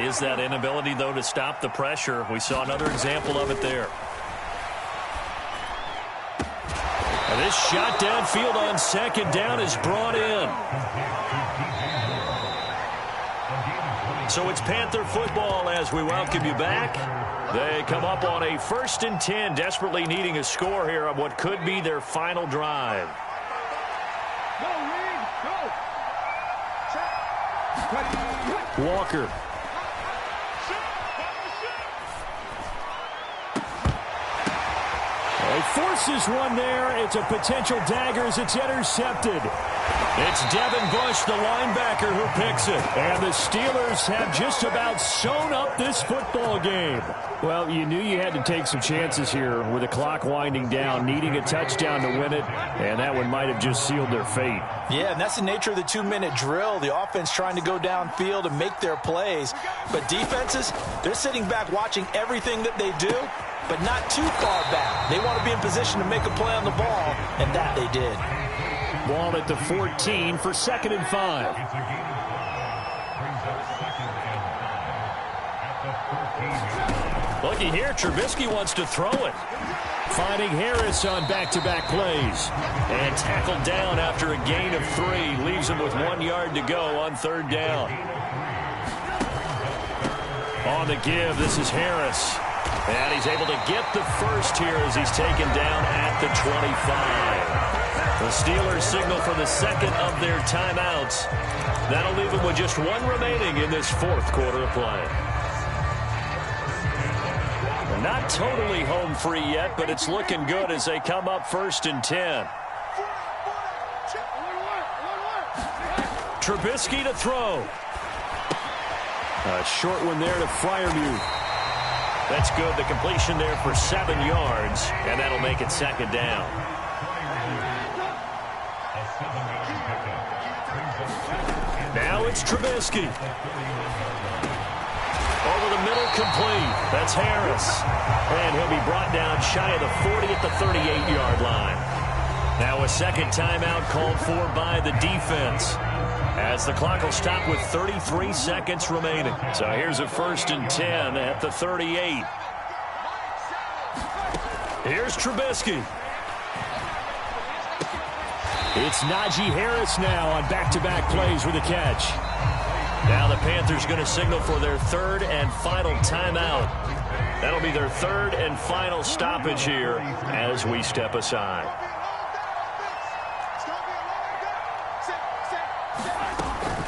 is that inability, though, to stop the pressure. We saw another example of it there. And this shot downfield on second down is brought in. So it's Panther football as we welcome you back. They come up on a 1st and 10, desperately needing a score here on what could be their final drive. Walker. He forces one there. It's a potential dagger as it's intercepted. It's Devin Bush, the linebacker, who picks it. And the Steelers have just about sewn up this football game. Well, you knew you had to take some chances here with the clock winding down, needing a touchdown to win it, and that one might have just sealed their fate. Yeah, and that's the nature of the 2-minute drill. The offense trying to go downfield and make their plays. But defenses, they're sitting back watching everything that they do, but not too far back. They want to be in position to make a play on the ball, and that they did. Ball at the 14 for 2nd and 5. Looky here, Trubisky wants to throw it. Finding Harris on back-to-back plays. And tackled down after a gain of 3. Leaves him with 1 yard to go on 3rd down. On the give, this is Harris. And he's able to get the first here as he's taken down at the 25. The Steelers signal for the second of their timeouts. That'll leave them with just 1 remaining in this 4th quarter of play. They're not totally home free yet, but it's looking good as they come up 1st and 10. Trubisky to throw. A short one there to Freiermuth. That's good. The completion there for 7 yards, and that'll make it 2nd down. Now it's Trubisky. Over the middle, complete. That's Harris. And he'll be brought down shy of the 40 at the 38-yard line. Now a second timeout called for by the defense, as the clock will stop with 33 seconds remaining. So here's a 1st and 10 at the 38. Here's Trubisky. It's Najee Harris now on back-to-back plays with a catch. Now the Panthers going to signal for their 3rd and final timeout. That'll be their 3rd and final stoppage here as we step aside.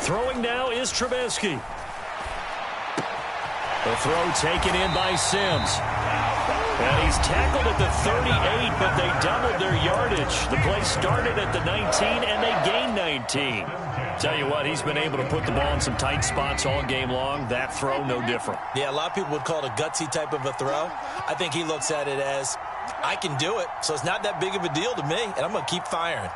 Throwing now is Trubisky. The throw taken in by Sims. And he's tackled at the 38, but they doubled their yardage. The play started at the 19, and they gained 19. Tell you what, he's been able to put the ball in some tight spots all game long. That throw, no different. Yeah, a lot of people would call it a gutsy type of a throw. I think he looks at it as, I can do it, so it's not that big of a deal to me, and I'm going to keep firing.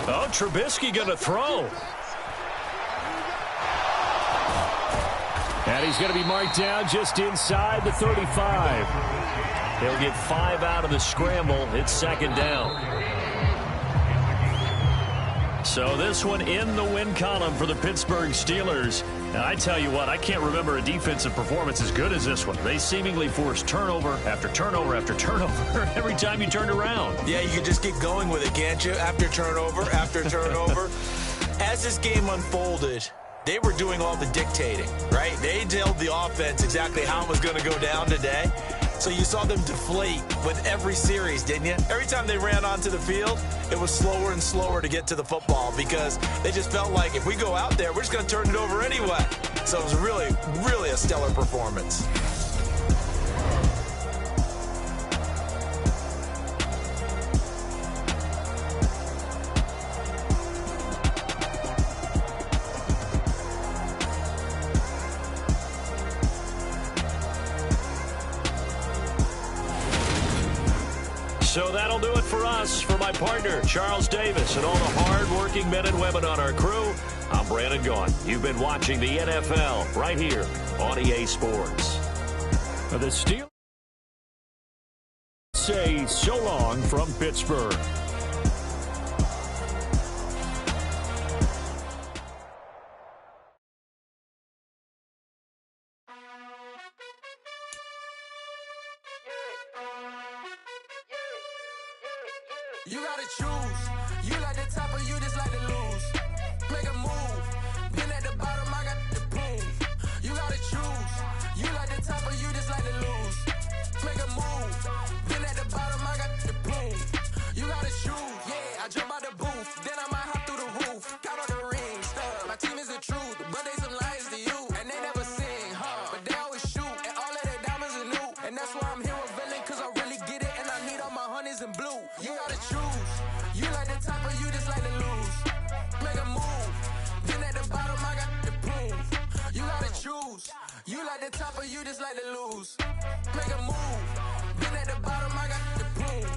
Oh, Trubisky going to throw. And he's going to be marked down just inside the 35. He'll get 5 out of the scramble. It's 2nd down. So this one in the win column for the Pittsburgh Steelers. And I tell you what, I can't remember a defensive performance as good as this one. They seemingly forced turnover after turnover after turnover every time you turned around. Yeah, you can just keep going with it, can't you? After turnover, after turnover. As this game unfolded, they were doing all the dictating, right? They told the offense exactly how it was going to go down today. So you saw them deflate with every series, didn't you? Every time they ran onto the field, it was slower and slower to get to the football because they just felt like if we go out there, we're just going to turn it over anyway. So it was really, really a stellar performance. So that'll do it for us. For my partner, Charles Davis, and all the hard-working men and women on our crew, I'm Brandon Gaughan. You've been watching the NFL right here on EA Sports. The Steelers say so long from Pittsburgh. You gotta choose. You like the top or you just like to lose. Make a move. Been at the bottom, I got the boom. You gotta choose. You like the top or you just like to lose. Make a move. Been at the bottom, I got the boom. You gotta choose. Yeah, I jump out the booth. Then I might hop through the roof. Got on the ring, stuff. My team is the truth, but they some liars to you. And they never sing, but they always shoot. And all of their diamonds are new. And that's why I'm here with villain, cause I really get it. And I need all my honeys in blue. You gotta choose. You like the top or you just like to lose. Make a move. Then at the bottom, I got the boom. You gotta choose. You like the top or you just like to lose. Make a move. Then at the bottom, I got the boom.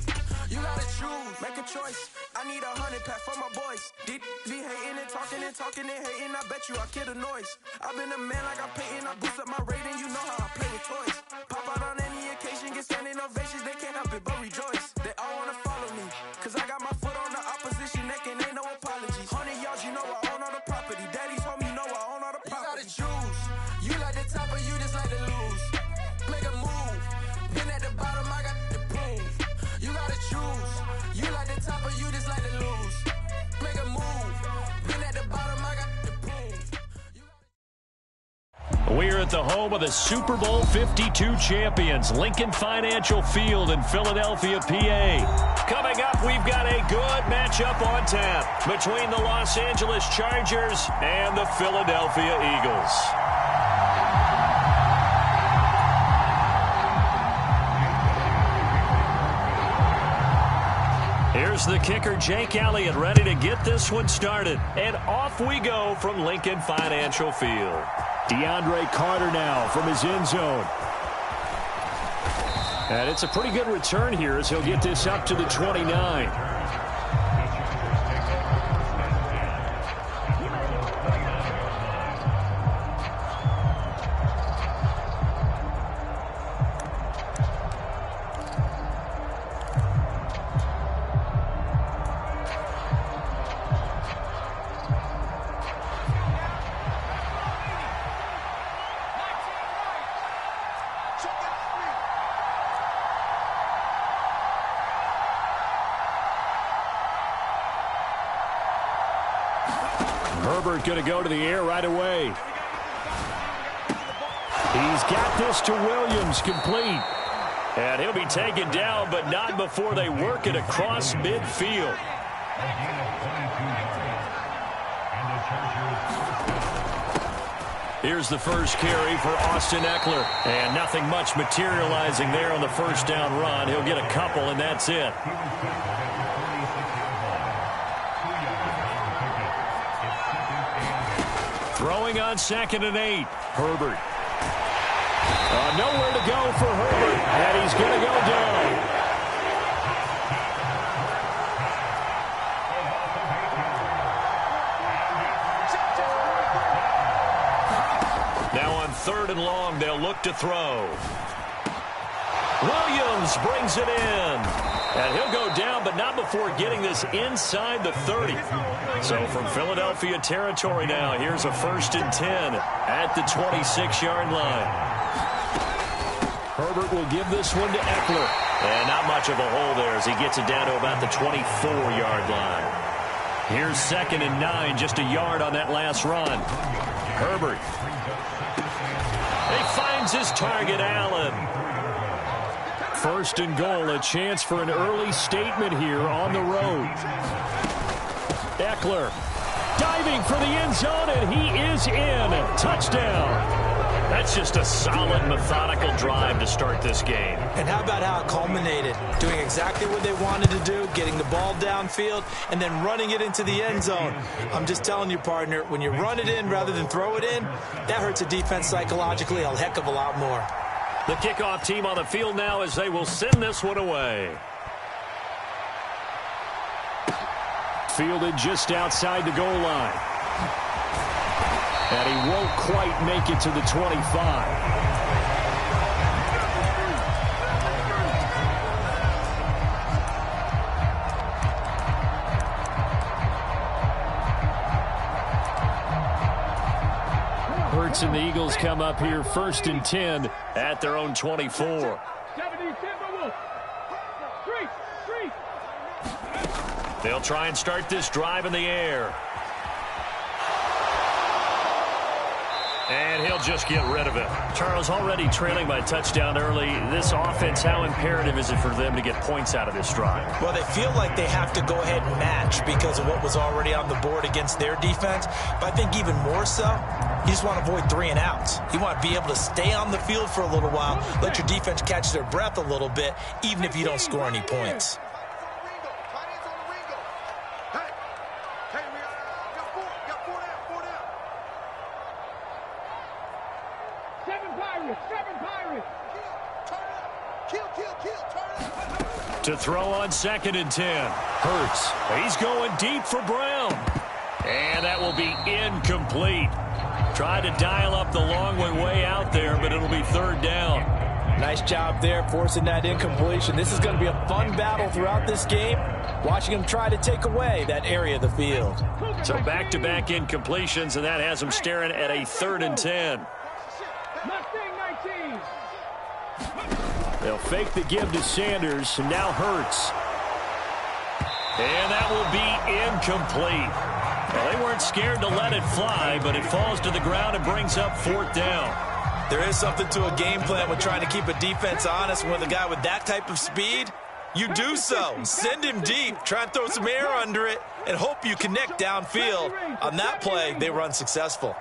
You gotta choose. Make a choice. I need 100 pack for my boys. Be hating and talking and hating. I bet you I kill the noise. I've been a man like I'm Peyton. I boost up my rating. You know how I play with toys. Pop out on any occasion, get standing ovations. They can't help it but rejoice. They all wanna follow me, cause I got my foot on the opposition neck and ain't no apologies. 100 yards, you know I own all the property. Daddy's home, you know I own all the property. You gotta choose. You like the top or you just like to lose. Make a move. Been at the bottom, I got the boom. You gotta choose. You like the top or you just like to lose. Make a move. Been at the bottom, I got the boom. We're at the home of the Super Bowl 52 champions, Lincoln Financial Field in Philadelphia, PA. Coming up, we've got a good matchup on tap between the Los Angeles Chargers and the Philadelphia Eagles. Here's the kicker, Jake Elliott, ready to get this one started. And off we go from Lincoln Financial Field. DeAndre Carter now from his end zone. And it's a pretty good return here as he'll get this up to the 29. Herbert going to go to the air right away. He's got this to Williams, complete. And he'll be taken down, but not before they work it across midfield. Here's the first carry for Austin Eckler. And nothing much materializing there on the first down run. He'll get a couple, and that's it. Throwing on 2nd and 8. Herbert. Nowhere to go for Herbert, and he's going to go down. Now on 3rd and long, they'll look to throw. Williams brings it in. And he'll go down, but not before getting this inside the 30. So from Philadelphia territory now, here's a 1st and 10 at the 26-yard line. Herbert will give this one to Eckler. And not much of a hole there as he gets it down to about the 24-yard line. Here's 2nd and 9, just a yard on that last run. Herbert. He finds his target, Allen. 1st and goal, a chance for an early statement here on the road. Eckler diving for the end zone, and he is in. Touchdown. That's just a solid, methodical drive to start this game. And how about how it culminated? Doing exactly what they wanted to do, getting the ball downfield, and then running it into the end zone. I'm just telling you, partner, when you run it in rather than throw it in, that hurts a defense psychologically a heck of a lot more. The kickoff team on the field now as they will send this one away. fielded just outside the goal line. And he won't quite make it to the 25. Hurts and the Eagles come up here 1st and 10 at their own 24. They'll try and start this drive in the air. And he'll just get rid of it. Charles, already trailing by a touchdown early. This offense, how imperative is it for them to get points out of this drive? Well, they feel like they have to go ahead and match because of what was already on the board against their defense. But I think even more so, you just want to avoid 3 and outs. You want to be able to stay on the field for a little while, let your defense catch their breath a little bit, even if you don't score any points. To throw on 2nd and 10. Hurts. He's going deep for Brown. And that will be incomplete. Tried to dial up the long way out there, but it'll be 3rd down. Nice job there forcing that incompletion. This is going to be a fun battle throughout this game. Watching him try to take away that area of the field. So back-to-back incompletions, and that has him staring at a 3rd and 10. They'll fake the give to Sanders, and now Hurts. And that will be incomplete. Well, they weren't scared to let it fly, but it falls to the ground and brings up 4th down. There is something to a game plan with trying to keep a defense honest. With a guy with that type of speed, you do so. Send him deep, try and throw some air under it, and hope you connect downfield. On that play, they were unsuccessful.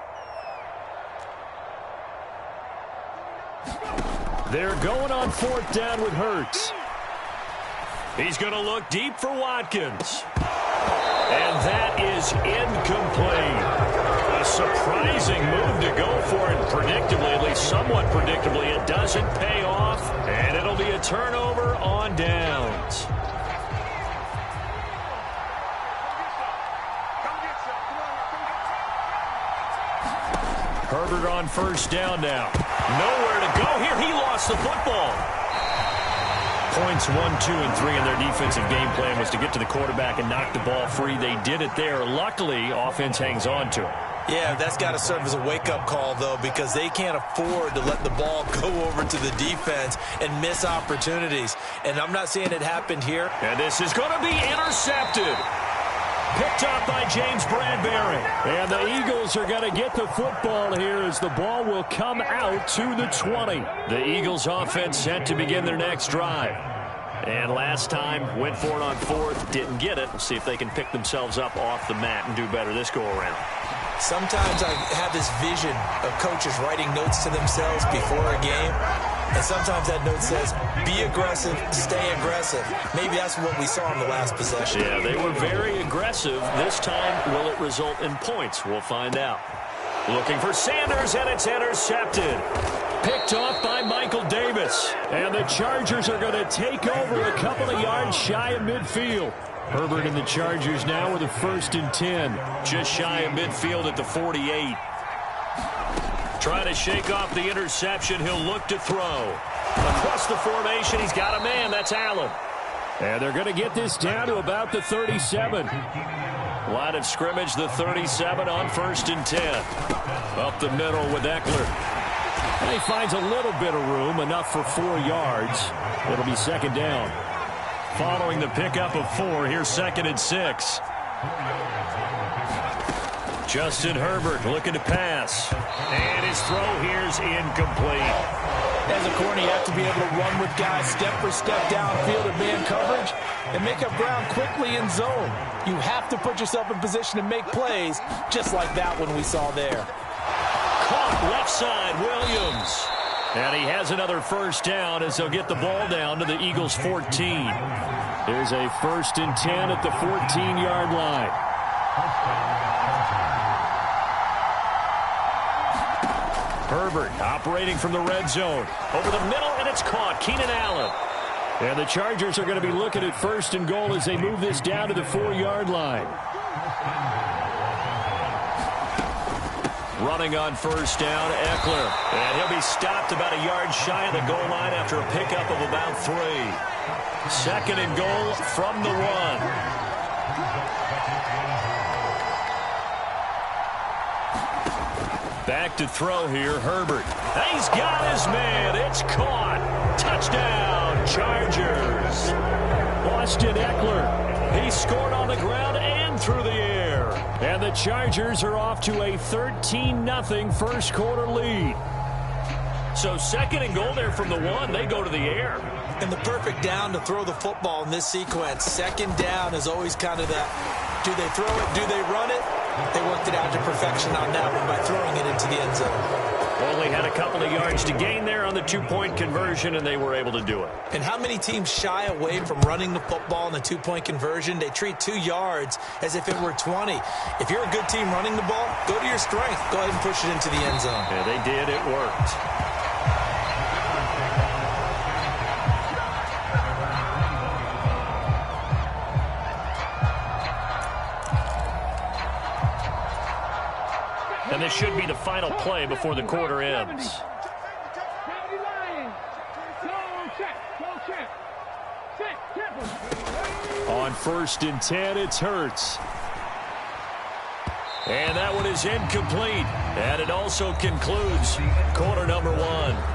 They're going on 4th down with Hurts. He's going to look deep for Watkins. And that is incomplete. A surprising move to go for it predictably, at least somewhat predictably. It doesn't pay off, and it'll be a turnover on downs. Herbert on 1st down now. Nowhere to go here. He lost the football. Points 1, 2, and 3 in their defensive game plan was to get to the quarterback and knock the ball free. They did it there. Luckily, offense hangs on to it. Yeah, that's got to serve as a wake-up call, though, because they can't afford to let the ball go over to the defense and miss opportunities. And I'm not saying it happened here. And this is going to be intercepted. Picked up by James Bradbury. And the Eagles are going to get the football here as the ball will come out to the 20. The Eagles offense set to begin their next drive. And last time, went for it on 4th, didn't get it. We'll see if they can pick themselves up off the mat and do better this go-around. Sometimes I have this vision of coaches writing notes to themselves before a game. And sometimes that note says, be aggressive, stay aggressive. Maybe that's what we saw in the last possession. Yeah, they were very aggressive. This time, will it result in points? We'll find out. Looking for Sanders, and it's intercepted. Picked off by Michael Davis. And the Chargers are going to take over a couple of yards shy of midfield. Herbert and the Chargers now with a 1st and 10. Just shy of midfield at the 48. Trying to shake off the interception. He'll look to throw. Across the formation, he's got a man. That's Allen. And they're going to get this down to about the 37. Line of scrimmage, the 37 on 1st and 10. Up the middle with Eckler. And he finds a little bit of room, enough for 4 yards. It'll be 2nd down. Following the pickup of 4, here's 2nd and 6. Justin Herbert looking to pass. And his throw here's incomplete. As a corner, you have to be able to run with guys step for step downfield in man coverage and make up ground quickly in zone. You have to put yourself in position to make plays, just like that one we saw there. Caught left side, Williams. And he has another 1st down as they'll get the ball down to the Eagles' 14. There's a 1st and 10 at the 14-yard line. Herbert operating from the red zone. Over the middle, and it's caught. Keenan Allen. And the Chargers are going to be looking at 1st and goal as they move this down to the 4-yard line. Running on 1st down, Eckler. And he'll be stopped about a yard shy of the goal line after a pickup of about 3. 2nd and goal from the 1. Back to throw here, Herbert. He's got his man. It's caught. Touchdown, Chargers. Austin Eckler. He scored on the ground and through the air. And the Chargers are off to a 13-0 first quarter lead. So 2nd and goal there from the 1. They go to the air. And the perfect down to throw the football in this sequence. 2nd down is always kind of that. Do they throw it? Do they run it? They worked it out to perfection on that one by throwing it into the end zone. Only had a couple of yards to gain there on the 2-point conversion, and they were able to do it. And how many teams shy away from running the football in the 2-point conversion? They treat 2 yards as if it were 20. If you're a good team running the ball, go to your strength. Go ahead and push it into the end zone. Yeah, they did. It worked. And this should be the final play before the quarter ends. On 1st and 10, it's Hurts. And that one is incomplete. And it also concludes quarter number 1.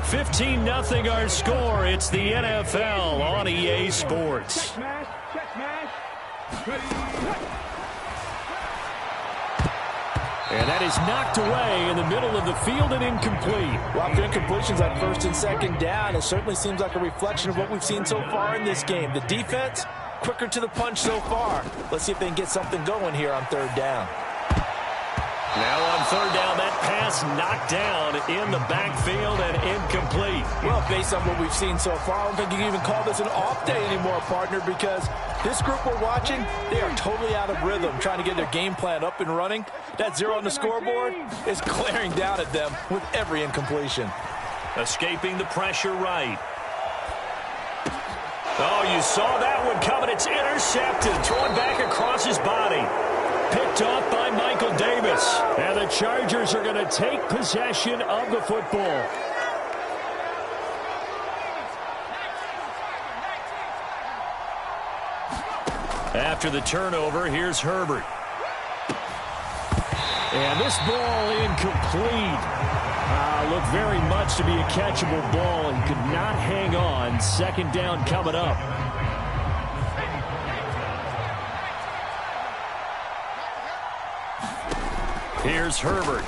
15-0 our score. It's the NFL on EA Sports. And that is knocked away in the middle of the field and incomplete. Well, after incompletions on 1st and 2nd down, it certainly seems like a reflection of what we've seen so far in this game. The defense, quicker to the punch so far. Let's see if they can get something going here on 3rd down. Now on 3rd down, that pass knocked down in the backfield and incomplete. Well, based on what we've seen so far, I don't think you can even call this an off day anymore, partner, because this group we're watching, they are totally out of rhythm, trying to get their game plan up and running. That 0 on the scoreboard is glaring down at them with every incompletion. Escaping the pressure right. Oh, you saw that one coming. It's intercepted. Thrown back across his body. Picked off by Michael Davis. And the Chargers are going to take possession of the football. After the turnover, here's Herbert. And this ball incomplete. Looked very much to be a catchable ball and could not hang on. 2nd down coming up. Here's Herbert.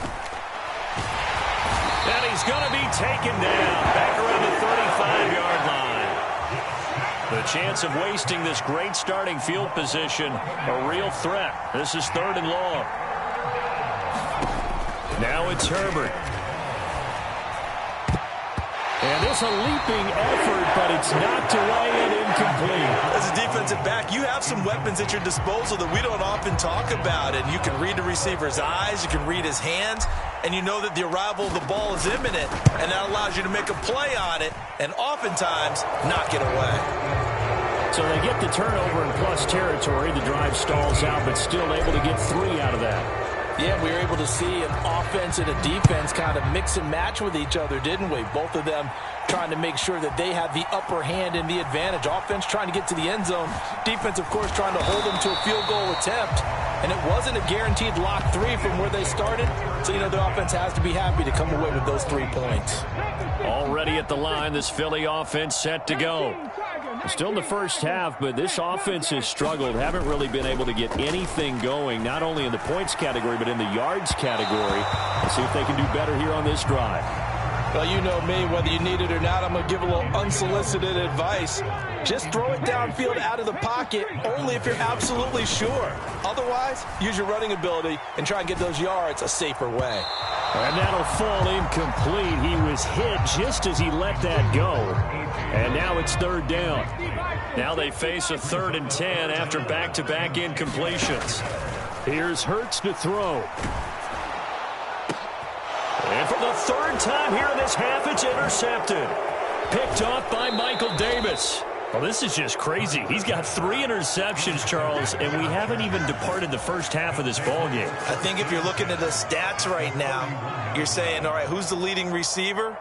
And he's going to be taken down back around the 35-yard line. The chance of wasting this great starting field position, a real threat. This is 3rd and long. Now it's Herbert. And this a leaping effort, but it's knocked away and incomplete. As a defensive back, you have some weapons at your disposal that we don't often talk about. And you can read the receiver's eyes, you can read his hands, and you know that the arrival of the ball is imminent. And that allows you to make a play on it and oftentimes knock it away. So they get the turnover in plus territory. The drive stalls out, but still able to get 3 out of that. Yeah, we were able to see an offense and a defense kind of mix and match with each other, didn't we? Both of them trying to make sure that they have the upper hand and the advantage. Offense trying to get to the end zone. Defense, of course, trying to hold them to a field goal attempt. And it wasn't a guaranteed lock 3 from where they started. So, you know, the offense has to be happy to come away with those 3 points. Already at the line, this Philly offense set to go. Still in the first half, but this offense has struggled. Haven't really been able to get anything going, not only in the points category, but in the yards category. Let's see if they can do better here on this drive. Well, you know me, whether you need it or not, I'm going to give a little unsolicited advice. Just throw it downfield out of the pocket, only if you're absolutely sure. Otherwise, use your running ability and try and get those yards a safer way. And that'll fall incomplete. He was hit just as he let that go. And now it's 3rd down. Now they face a 3rd and 10 after back-to-back incompletions. Here's Hurts to throw. And for the 3rd time here in this half, it's intercepted. Picked off by Michael Davis. Well, this is just crazy. He's got 3 interceptions, Charles, and we haven't even departed the first half of this ball game. I think if you're looking at the stats right now, you're saying, all right, who's the leading receiver?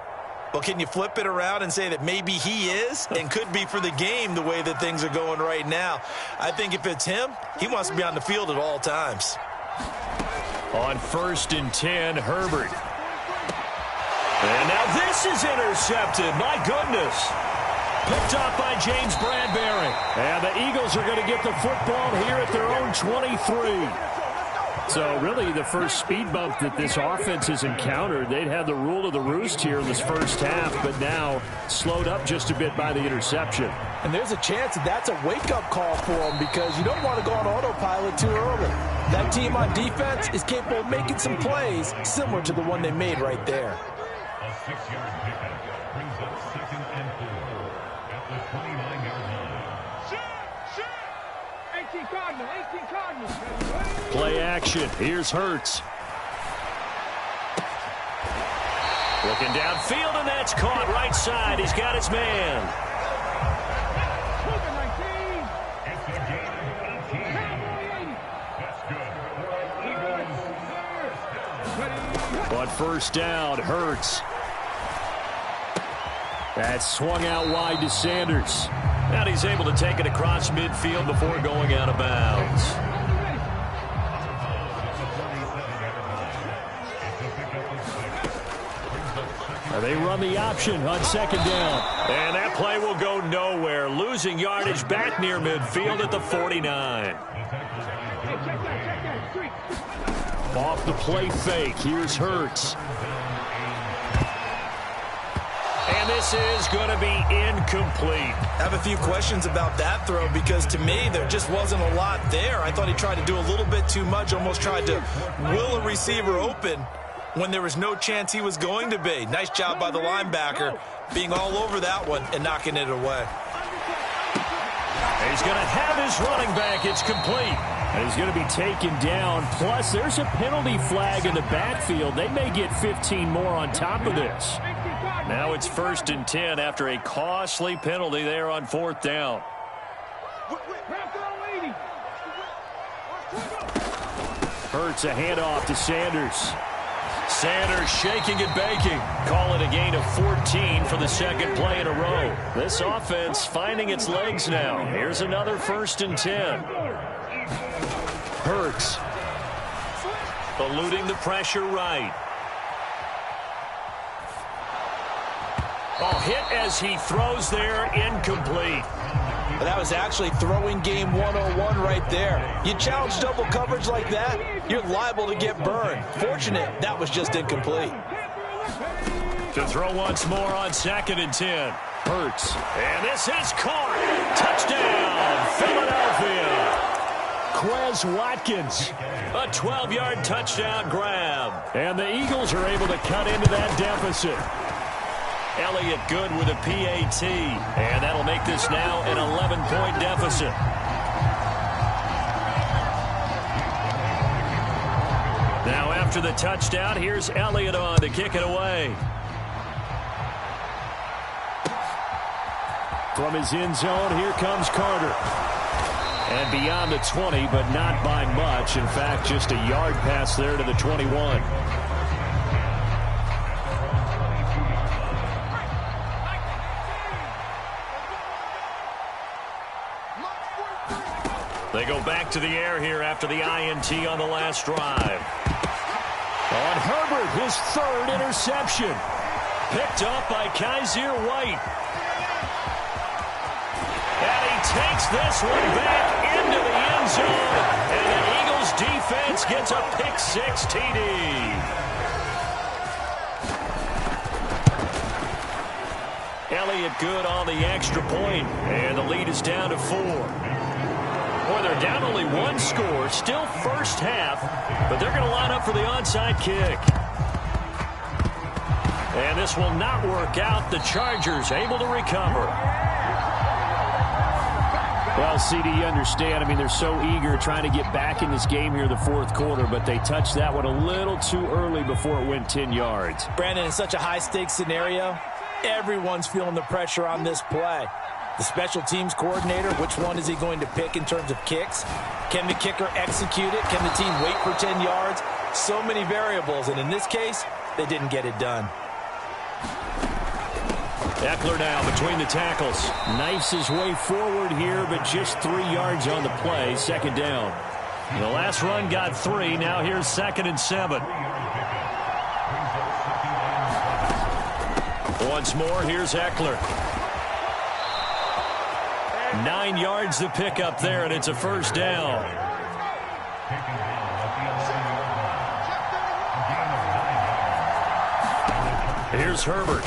Well, can you flip it around and say that maybe he is and could be for the game the way that things are going right now? I think if it's him, he wants to be on the field at all times. On 1st and 10, Herbert. And now this is intercepted. My goodness. Picked up by James Bradbury. And the Eagles are going to get the football here at their own 23. So really the first speed bump that this offense has encountered, they'd had the rule of the roost here in this first half, but now slowed up just a bit by the interception. And there's a chance that that's a wake-up call for them because you don't want to go on autopilot too early. That team on defense is capable of making some plays similar to the one they made right there. A 6-yard pickup brings up 2nd and 4 at the 29-yard line. 18 Cardinals. Play action. Here's Hurts. Looking downfield, and that's caught right side. He's got his man. It's a gain of 18. That's good. On 1st down, Hurts. That's swung out wide to Sanders. And he's able to take it across midfield before going out of bounds. They run the option on 2nd down. And that play will go nowhere. Losing yardage back near midfield at the 49. Off the play fake. Here's Hurts. And this is going to be incomplete. I have a few questions about that throw because to me there just wasn't a lot there. I thought he tried to do a little bit too much, almost tried to will a receiver open when there was no chance he was going to be. Nice job by the linebacker being all over that one and knocking it away. He's going to have his running back. It's complete. And he's going to be taken down. Plus, there's a penalty flag in the backfield. They may get 15 more on top of this. Now it's 1st and 10 after a costly penalty there on 4th down. Hurts a handoff to Sanders. Sanders shaking and baking. Call it a gain of 14 for the 2nd play in a row. This offense finding its legs now. Here's another 1st and 10. Hurts eluding the pressure right. Oh, hit as he throws there, incomplete. But that was actually throwing game 101 right there. You challenge double coverage like that, you're liable to get burned. Fortunate, that was just incomplete. To throw once more on 2nd and 10. Hurts. And this is caught. Touchdown, Philadelphia. Quez Watkins. A 12-yard touchdown grab. And the Eagles are able to cut into that deficit. Elliott good with a PAT. And that'll make this now an 11-point deficit. Now after the touchdown, here's Elliott on to kick it away. From his end zone, here comes Carter. And beyond the 20, but not by much. In fact, just a yard pass there to the 21. They go back to the air here after the INT on the last drive. On Herbert, his 3rd interception. Picked up by Kaiser White. And he takes this one back into the end zone. And the Eagles defense gets a pick-6 TD. Elliott good on the extra point. And the lead is down to 4. Boy, they're down only 1 score, still first half, but they're going to line up for the onside kick. And this will not work out. The Chargers able to recover. Well, CD, you understand. I mean, they're so eager trying to get back in this game here in the 4th quarter, but they touched that one a little too early before it went 10 yards. Brandon, in such a high-stakes scenario, everyone's feeling the pressure on this play. The special teams coordinator, which one is he going to pick in terms of kicks? Can the kicker execute it? Can the team wait for 10 yards? So many variables, and in this case, they didn't get it done. Eckler now between the tackles. Knifes his way forward here, but just 3 yards on the play. Second down. The last run got 3. Now here's 2nd and 7. Once more, here's Eckler. 9 yards to pick up there, and it's a first down. Here's Herbert.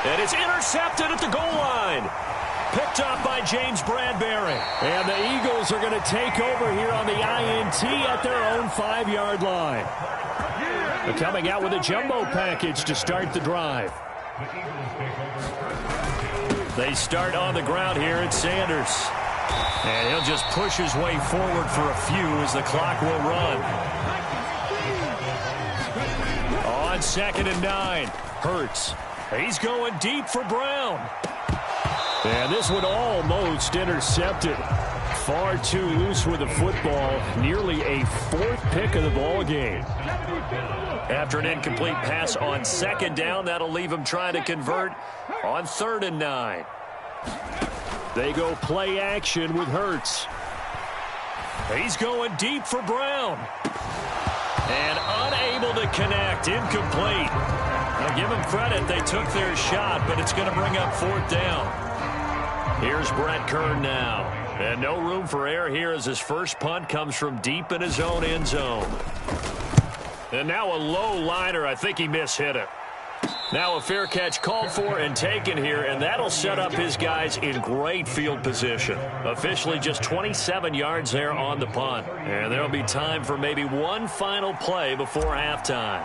And it's intercepted at the goal line. Picked up by James Bradbury. And the Eagles are going to take over here on the INT at their own 5-yard line. They're coming out with a jumbo package to start the drive. They start on the ground here at Sanders. And he'll just push his way forward for a few as the clock will run. On 2nd and 9, Hurts. He's going deep for Brown. And this one almost intercepted. Far too loose with the football. Nearly a 4th pick of the ball game. After an incomplete pass on 2nd down, that'll leave him trying to convert on 3rd and 9. They go play action with Hurts. He's going deep for Brown. And unable to connect. Incomplete. Now give them credit. They took their shot, but it's going to bring up 4th down. Here's Brett Kern now. And no room for error here as his first punt comes from deep in his own end zone. And now a low liner. I think he mishit it. Now a fair catch called for and taken here, and that'll set up his guys in great field position. Officially just 27 yards there on the punt. And there'll be time for maybe one final play before halftime.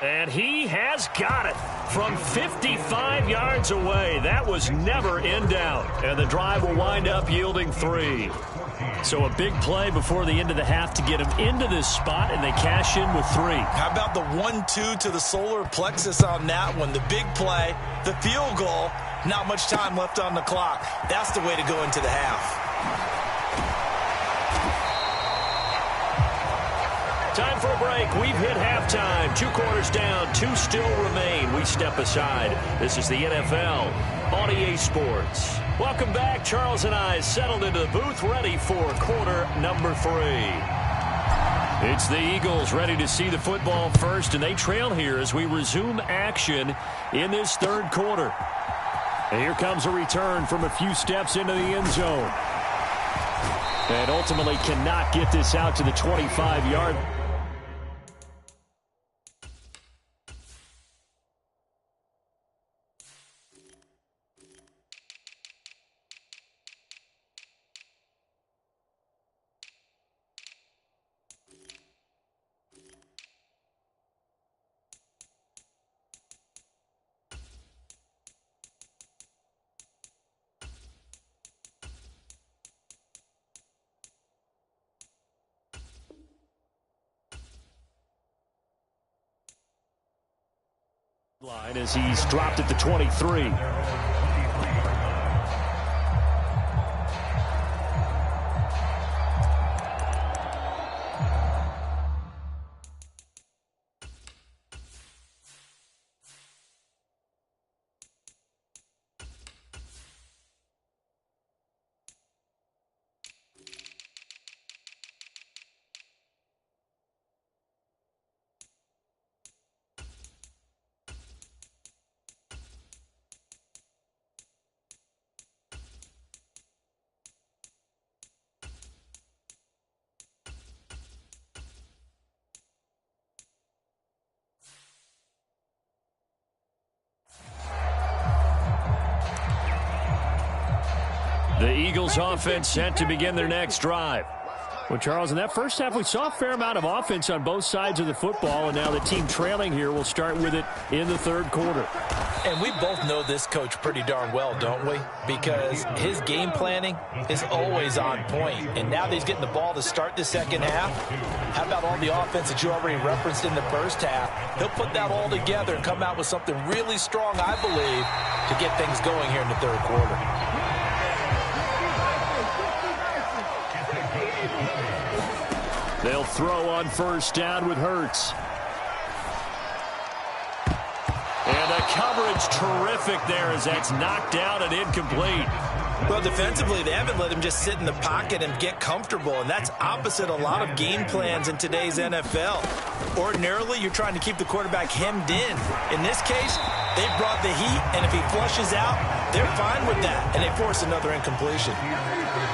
And he has got it from 55 yards away. That was never in doubt. And the drive will wind up yielding 3. So a big play before the end of the half to get him into this spot, and they cash in with 3. How about the 1-2 to the solar plexus on that one? The big play, the field goal, not much time left on the clock. That's the way to go into the half. Time for a break. We've hit halftime. 2 quarters down. 2 still remain. We step aside. This is the NFL on EA Sports. Welcome back. Charles and I settled into the booth, ready for quarter number 3. It's the Eagles ready to see the football first, and they trail here as we resume action in this 3rd quarter. And here comes a return from a few steps into the end zone. And ultimately cannot get this out to the 25-yard line. Line as he's dropped at the 23. The Eagles offense set to begin their next drive. Well, Charles, in that first half, we saw a fair amount of offense on both sides of the football, and now the team trailing here will start with it in the 3rd quarter. And we both know this coach pretty darn well, don't we? Because his game planning is always on point. And now that he's getting the ball to start the second half, how about all the offense that you already referenced in the first half? He'll put that all together and come out with something really strong, I believe, to get things going here in the third quarter. They'll throw on first down with Hurts. And the coverage terrific there as that's knocked out and incomplete. Well, defensively, they haven't let him just sit in the pocket and get comfortable, and that's opposite a lot of game plans in today's NFL. Ordinarily, you're trying to keep the quarterback hemmed in. In this case, they brought the heat, and if he flushes out, they're fine with that, and they force another incompletion.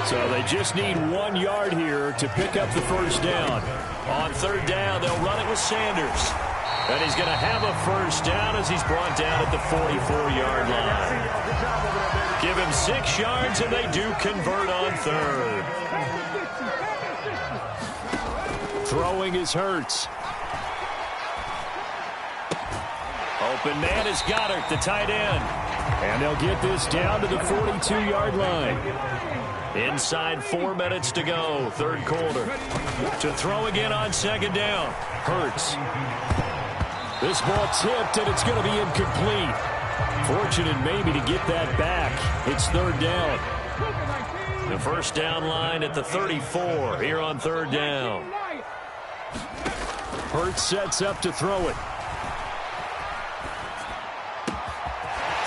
So they just need 1 yard here to pick up the first down. On third down, they'll run it with Sanders. And he's going to have a first down as he's brought down at the 44-yard line. Give him 6 yards, and they do convert on third. Throwing is Hurts. Open man is Goddard, the tight end. And they'll get this down to the 42-yard line. Inside 4 minutes to go, third quarter. To throw again on second down. Hurts. This ball tipped, and it's going to be incomplete. Fortunate maybe to get that back. It's third down. The first down line at the 34 here on third down. Hurts sets up to throw it.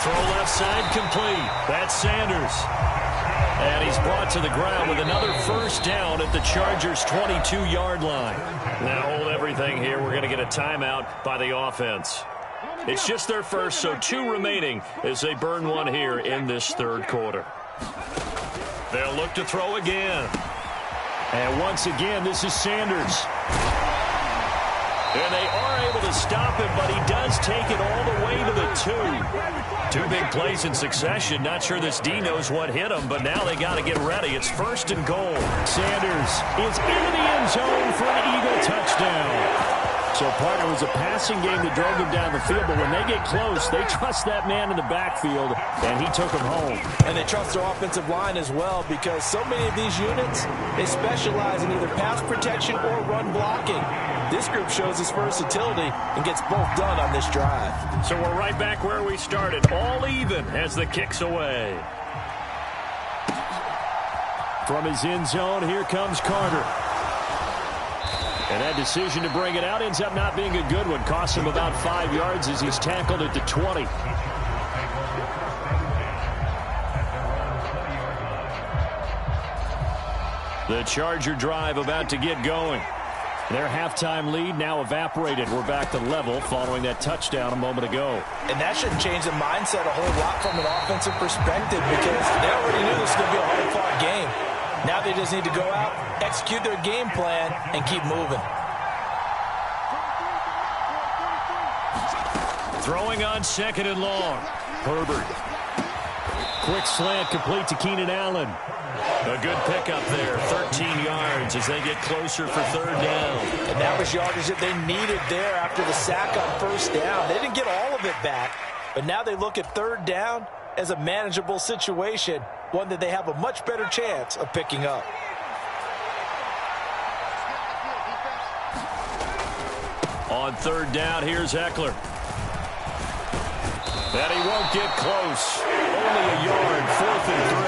Throw left side complete. That's Sanders. And he's brought to the ground with another first down at the Chargers' 22-yard line. Now hold everything here. We're going to get a timeout by the offense. It's just their first, so 2 remaining as they burn 1 here in this third quarter. They'll look to throw again. And once again, this is Sanders. And they are able to stop him, but he does take it all the way to the 2. 2 big plays in succession. Not sure this D knows what hit him, but now they got to get ready. It's first and goal. Sanders is into the end zone for an Eagle touchdown. So, partner, it was a passing game that drove them down the field, but when they get close, they trust that man in the backfield, and he took them home. And they trust their offensive line as well, because so many of these units, they specialize in either pass protection or run blocking. This group shows its versatility and gets both done on this drive. So we're right back where we started, all even as the kick's away. From his end zone, here comes Carter. And that decision to bring it out ends up not being a good one. Costs him about 5 yards as he's tackled at the 20. The Charger drive about to get going. Their halftime lead now evaporated. We're back to level following that touchdown a moment ago. And that shouldn't change the mindset a whole lot from an offensive perspective, because they already knew this was going to be a hard-fought game. Now they just need to go out, execute their game plan, and keep moving. Throwing on second and long. Herbert. Quick slant complete to Keenan Allen. A good pickup there, 13 yards as they get closer for third down. And that was yardage that they needed there after the sack on first down. They didn't get all of it back, but now they look at third down as a manageable situation, one that they have a much better chance of picking up. On third down, here's Eckler. And he won't get close. Only a yard, 4th and 3.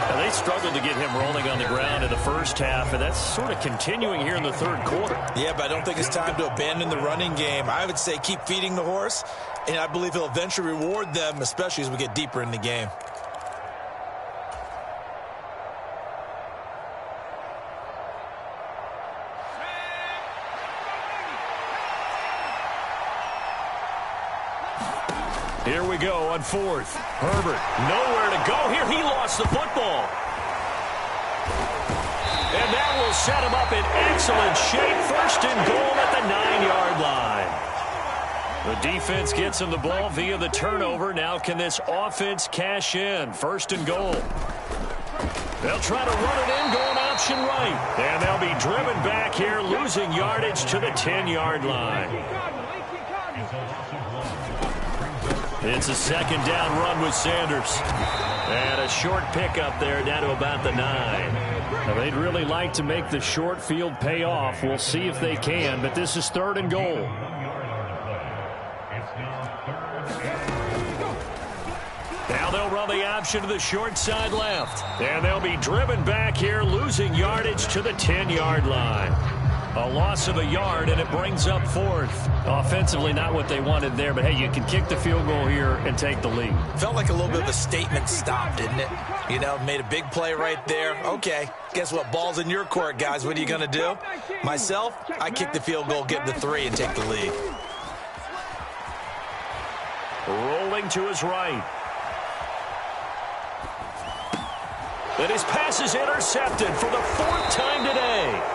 Now, they struggled to get him rolling on the ground in the first half, and that's sort of continuing here in the third quarter. Yeah, but I don't think it's time to abandon the running game. I would say keep feeding the horse, and I believe he'll eventually reward them, especially as we get deeper in the game. Here we go on 4th. Herbert, nowhere to go here. He lost the football. And that will set him up in excellent shape. First and goal at the 9-yard line. The defense gets him the ball via the turnover. Now can this offense cash in? First and goal. They'll try to run it in, going option right. And they'll be driven back here, losing yardage to the 10-yard line. It's a second down run with Sanders. And a short pickup there down to about the 9. Now, they'd really like to make the short field pay off. We'll see if they can, but this is 3rd and goal. Now they'll run the option to the short side left. And they'll be driven back here, losing yardage to the 10-yard line. A loss of a yard, and it brings up 4th. Offensively, not what they wanted there, but, hey, you can kick the field goal here and take the lead. Felt like a little bit of a statement stop, didn't it? You know, made a big play right there. Okay, guess what? Ball's in your court, guys. What are you going to do? Myself, I kick the field goal, get the 3, and take the lead. Rolling to his right. And his pass is intercepted for the 4th time today.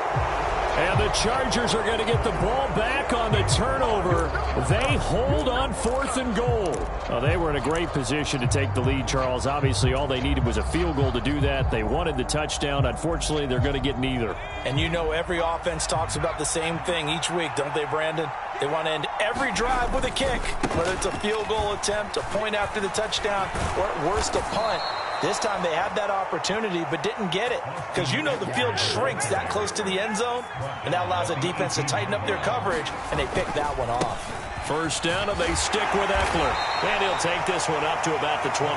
And the Chargers are going to get the ball back on the turnover. They hold on 4th and goal. Well, they were in a great position to take the lead, Charles. Obviously, all they needed was a field goal to do that. They wanted the touchdown. Unfortunately, they're going to get neither. And you know every offense talks about the same thing each week, don't they, Brandon? They want to end every drive with a kick, whether it's a field goal attempt, a point after the touchdown, or at worst, a punt. This time they had that opportunity but didn't get it because you know the field shrinks that close to the end zone, and that allows the defense to tighten up their coverage, and they pick that one off. First down, and they stick with Eckler. And he'll take this one up to about the 23.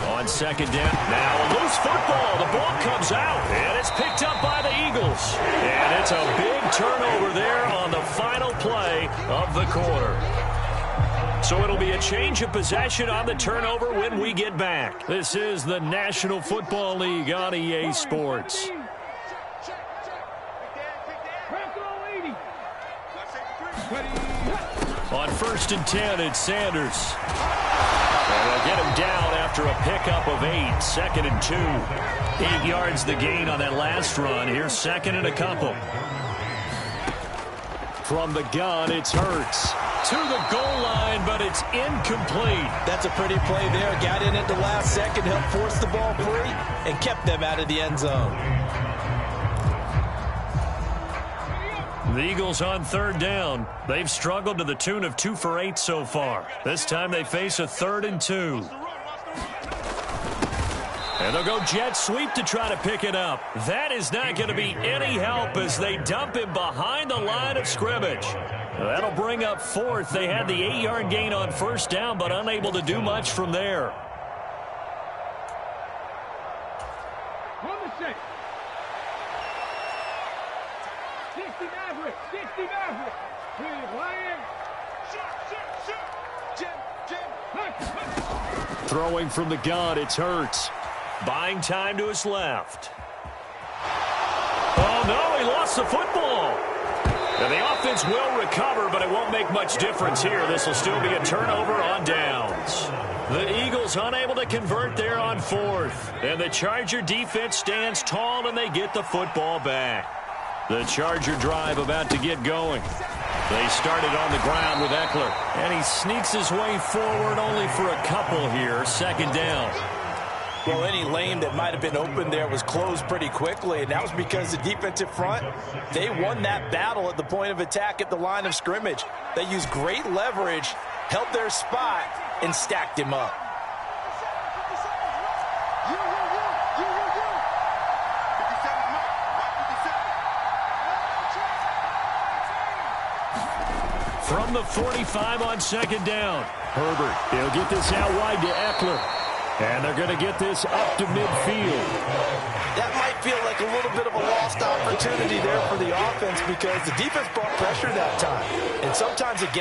On second down, now a loose football. The ball comes out, and it's picked up by the Eagles. And it's a big turnover there on the final play of the quarter. So it'll be a change of possession on the turnover when we get back. This is the National Football League on EA Sports. On 1st and 10, it's Sanders. And they'll get him down after a pickup of 8. 2nd and 2. 8 yards the gain on that last run. Here's 2nd and a couple. From the gun, it's Hurts. To the goal line, but it's incomplete. That's a pretty play there. Got in at the last second, helped force the ball free, and kept them out of the end zone. The Eagles on 3rd down. They've struggled to the tune of 2 for 8 so far. This time they face a 3rd and 2. And they'll go jet sweep to try to pick it up. That is not going to be any help as they dump him behind the line of scrimmage. That'll bring up 4th. They had the 8-yard gain on 1st down, but unable to do much from there. On the 6. 60 Maverick. 60 Maverick. Here's Lion. Throwing from the gun, it's Hurts. Buying time to his left. Oh, no, he lost the football. And the offense will recover, but it won't make much difference here. This will still be a turnover on downs. The Eagles unable to convert there on 4th. And the Charger defense stands tall, and they get the football back. The Charger drive about to get going. They started on the ground with Eckler. And he sneaks his way forward only for a couple here. 2nd down. Well, any lane that might have been open there was closed pretty quickly, and that was because the defensive front, they won that battle at the point of attack at the line of scrimmage. They used great leverage, held their spot, and stacked him up. From the 45 on 2nd down. Herbert, he'll get this out wide to Eckler. And they're going to get this up to midfield. That might feel like a little bit of a lost opportunity there for the offense because the defense brought pressure that time. And sometimes it